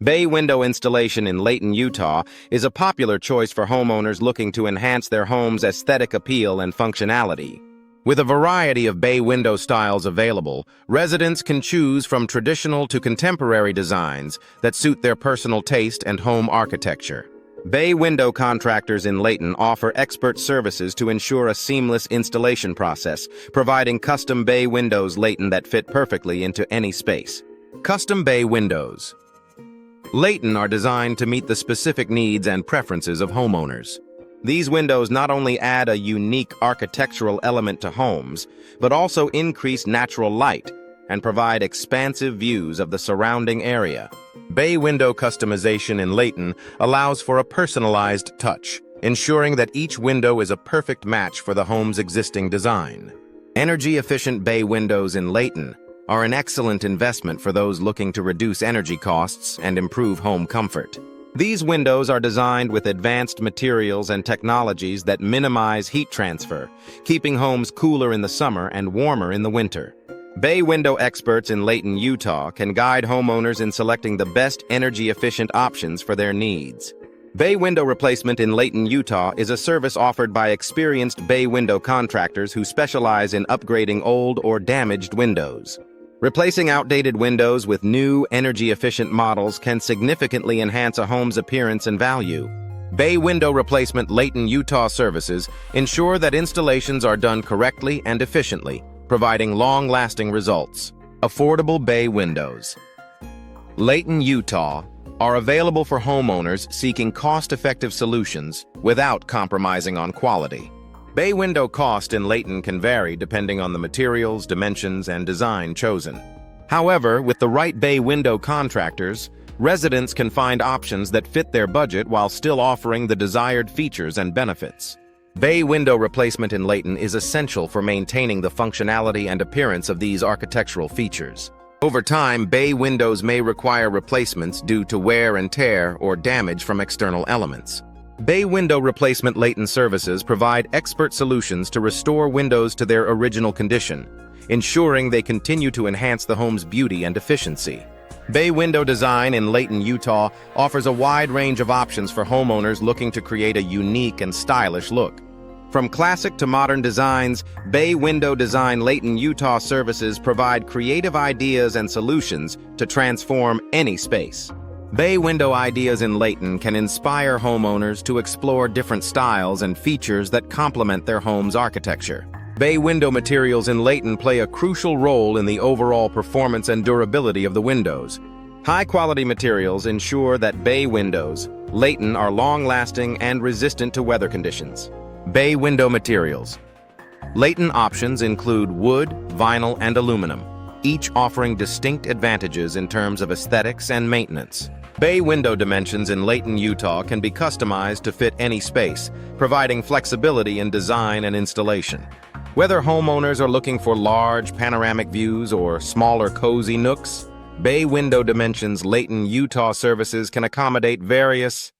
Bay window installation in Layton, Utah is a popular choice for homeowners looking to enhance their home's aesthetic appeal and functionality. With a variety of bay window styles available, residents can choose from traditional to contemporary designs that suit their personal taste and home architecture. Bay window contractors in Layton offer expert services to ensure a seamless installation process, providing custom bay windows Layton that fit perfectly into any space. Custom bay windows Layton are designed to meet the specific needs and preferences of homeowners. These windows not only add a unique architectural element to homes, but also increase natural light and provide expansive views of the surrounding area. Bay window customization in Layton allows for a personalized touch, ensuring that each window is a perfect match for the home's existing design. Energy-efficient bay windows in Layton are an excellent investment for those looking to reduce energy costs and improve home comfort. These windows are designed with advanced materials and technologies that minimize heat transfer, keeping homes cooler in the summer and warmer in the winter. Bay window experts in Layton, Utah can guide homeowners in selecting the best energy-efficient options for their needs. Bay window replacement in Layton, Utah is a service offered by experienced bay window contractors who specialize in upgrading old or damaged windows. Replacing outdated windows with new, energy-efficient models can significantly enhance a home's appearance and value. Bay Window Replacement Layton, Utah services ensure that installations are done correctly and efficiently, providing long-lasting results. Affordable bay windows. Layton, Utah are available for homeowners seeking cost-effective solutions without compromising on quality. Bay window cost in Layton can vary depending on the materials, dimensions, and design chosen. However, with the right bay window contractors, residents can find options that fit their budget while still offering the desired features and benefits. Bay window replacement in Layton is essential for maintaining the functionality and appearance of these architectural features. Over time, bay windows may require replacements due to wear and tear or damage from external elements. Bay window replacement Layton services provide expert solutions to restore windows to their original condition, ensuring they continue to enhance the home's beauty and efficiency. Bay window design in Layton, Utah offers a wide range of options for homeowners looking to create a unique and stylish look. From classic to modern designs, Bay Window Design Layton, Utah services provide creative ideas and solutions to transform any space. Bay window ideas in Layton can inspire homeowners to explore different styles and features that complement their home's architecture. Bay window materials in Layton play a crucial role in the overall performance and durability of the windows. High-quality materials ensure that bay windows, Layton, are long-lasting and resistant to weather conditions. Bay window materials. Layton options include wood, vinyl, and aluminum, each offering distinct advantages in terms of aesthetics and maintenance. Bay window dimensions in Layton, Utah can be customized to fit any space, providing flexibility in design and installation. Whether homeowners are looking for large panoramic views or smaller cozy nooks, Bay window dimensions Layton, Utah services can accommodate various